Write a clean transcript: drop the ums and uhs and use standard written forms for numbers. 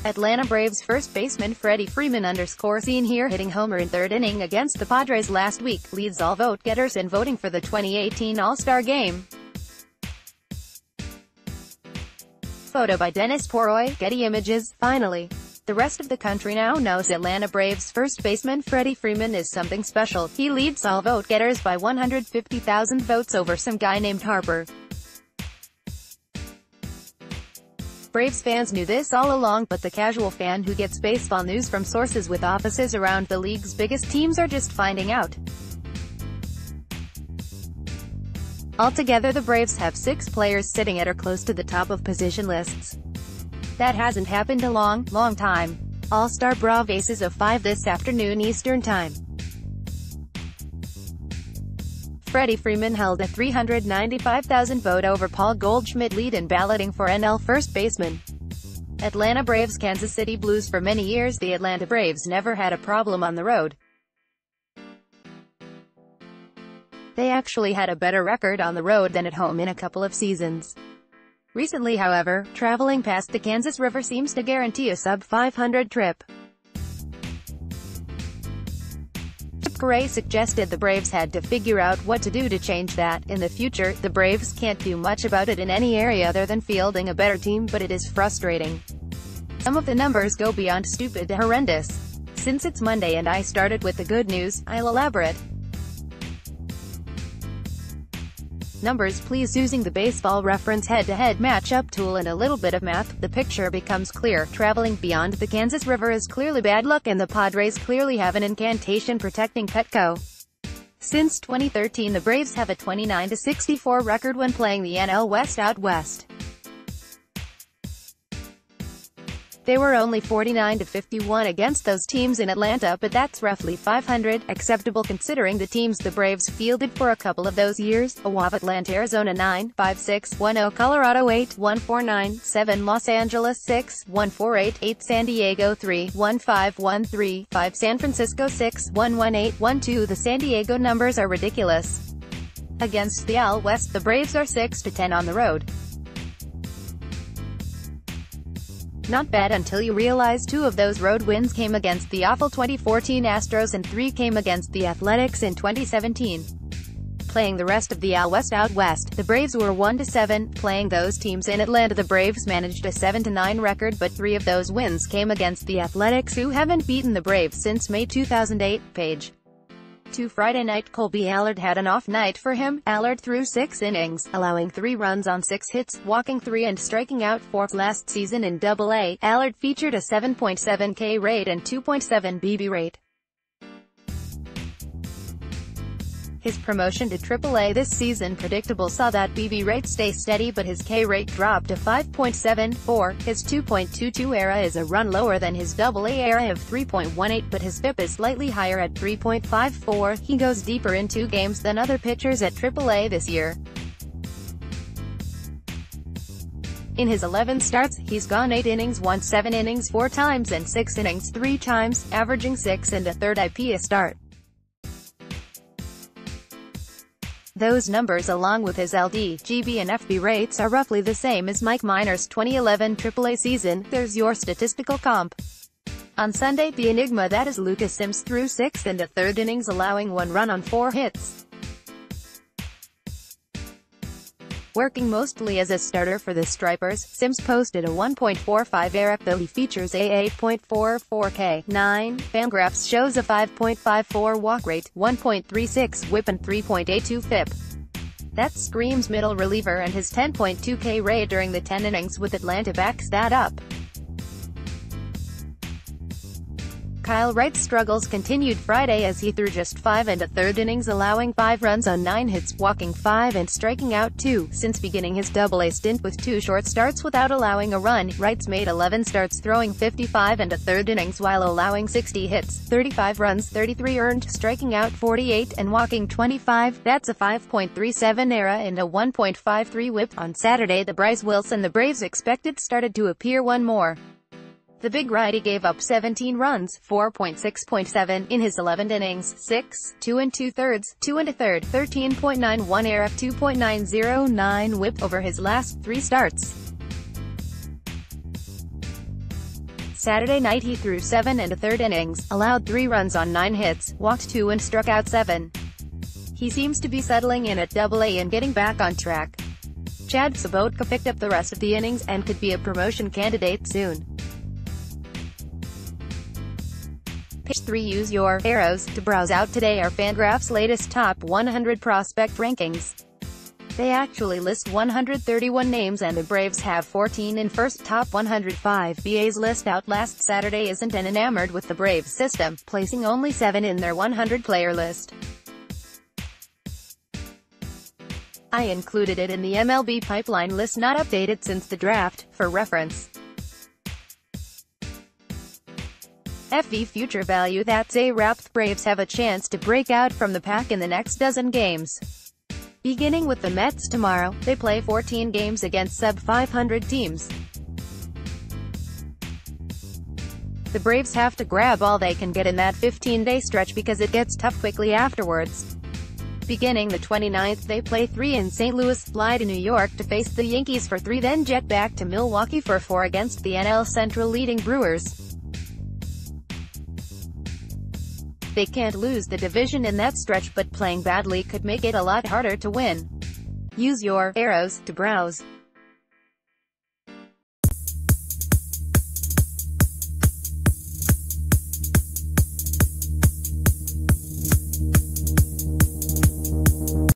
Atlanta Braves first baseman Freddie Freeman seen here hitting homer in third inning against the Padres last week, leads all vote-getters in voting for the 2018 All-Star Game. Photo by Denis Poroy, Getty Images. Finally, the rest of the country now knows Atlanta Braves first baseman Freddie Freeman is something special. He leads all vote-getters by 150,000 votes over some guy named Harper. Braves fans knew this all along, but the casual fan who gets baseball news from sources with offices around the league's biggest teams are just finding out. Altogether, the Braves have 6 players sitting at or close to the top of position lists. That hasn't happened a long time. All-Star Braves aces of 5 this afternoon Eastern Time. Freddie Freeman held a 395,000 vote over Paul Goldschmidt lead in balloting for NL first baseman. Atlanta Braves Kansas City Blues. For many years the Atlanta Braves never had a problem on the road. They actually had a better record on the road than at home in a couple of seasons. Recently, however, traveling past the Kansas River seems to guarantee a sub-500 trip. Gray suggested the Braves had to figure out what to do to change that. In the future, the Braves can't do much about it in any area other than fielding a better team, but it is frustrating. Some of the numbers go beyond stupid to horrendous. Since it's Monday and I started with the good news, I'll elaborate. Numbers please. Using the Baseball Reference head-to-head matchup tool and a little bit of math, the picture becomes clear. Traveling beyond the Kansas River is clearly bad luck, and the Padres clearly have an incantation protecting Petco. Since 2013 the Braves have a 29-64 record when playing the NL West out west. They were only 49-51 against those teams in Atlanta, but that's roughly 500, acceptable considering the teams the Braves fielded for a couple of those years. Atlanta, Arizona 9-5-6-10, Colorado 8-1-4-9-7, Los Angeles 6-1-4-8-8, San Diego 3-1-5-1-3-5, San Francisco 6-1-1-8-1-2. The San Diego numbers are ridiculous. Against the AL West, the Braves are 6-10 on the road. Not bad until you realize 2 of those road wins came against the awful 2014 Astros and 3 came against the Athletics in 2017. Playing the rest of the AL West out west, the Braves were 1-7. Playing those teams in Atlanta, the Braves managed a 7-9 record, but 3 of those wins came against the Athletics, who haven't beaten the Braves since May 2008. Page 2. Friday night, Colby Allard had an off night for him. Allard threw 6 innings, allowing 3 runs on 6 hits, walking 3 and striking out 4. Last season in Double-A, Allard featured a 7.7 K rate and 2.7 BB rate. His promotion to Triple-A this season, predictable, saw that BB rate stay steady but his K rate dropped to 5.74. His 2.22 ERA is a run lower than his Double-A ERA of 3.18, but his FIP is slightly higher at 3.54. He goes deeper in 2 games than other pitchers at Triple-A this year. In his 11 starts, he's gone 8 innings, won 7 innings 4 times and 6 innings 3 times, averaging 6 1/3 IP a start. Those numbers, along with his LD, GB and FB rates, are roughly the same as Mike Minor's 2011 AAA season. There's your statistical comp. On Sunday, the enigma that is Lucas Sims threw 6 1/3 innings, allowing 1 run on 4 hits. Working mostly as a starter for the Stripers, Sims posted a 1.45 ERA, though he features a 8.44 K9. Fangraphs shows a 5.54 walk rate, 1.36 WHIP and 3.82 FIP. That screams middle reliever, and his 10.2 K rate during the 10 innings with Atlanta backs that up. Kyle Wright's struggles continued Friday as he threw just 5 1/3 innings, allowing 5 runs on 9 hits, walking 5 and striking out 2. Since beginning his Double-A stint with 2 short starts without allowing a run, Wright's made 11 starts, throwing 55 1/3 innings while allowing 60 hits, 35 runs, 33 earned, striking out 48, and walking 25. That's a 5.37 ERA and a 1.53 WHIP. On Saturday, the Bryce Wilson the Braves expected started to appear one more. The big righty gave up 17 runs, 4.6.7, in his 11 innings, 6, 2 2/3, 2 1/3, 13.91 ERA, 2.909 WHIP over his last 3 starts. Saturday night he threw 7 and a third innings, allowed 3 runs on 9 hits, walked 2 and struck out 7. He seems to be settling in at Double-A and getting back on track. Chad Sobotka picked up the rest of the innings and could be a promotion candidate soon. Page 3. Use your arrows to browse out today are Fangraph's latest top 100 prospect rankings. They actually list 131 names and the Braves have 14 in first. Top 105 BA's list out last Saturday isn't enamored with the Braves system, placing only 7 in their 100-player list. I included it in the MLB pipeline list not updated since the draft, for reference. FV Future Value. That's a wrap. The Braves have a chance to break out from the pack in the next dozen games. Beginning with the Mets tomorrow, they play 14 games against sub-500 teams. The Braves have to grab all they can get in that 15-day stretch because it gets tough quickly afterwards. Beginning the 29th, they play 3 in St. Louis, fly to New York to face the Yankees for 3, then jet back to Milwaukee for 4 against the NL Central leading Brewers. They can't lose the division in that stretch, but playing badly could make it a lot harder to win. Use your arrows to browse.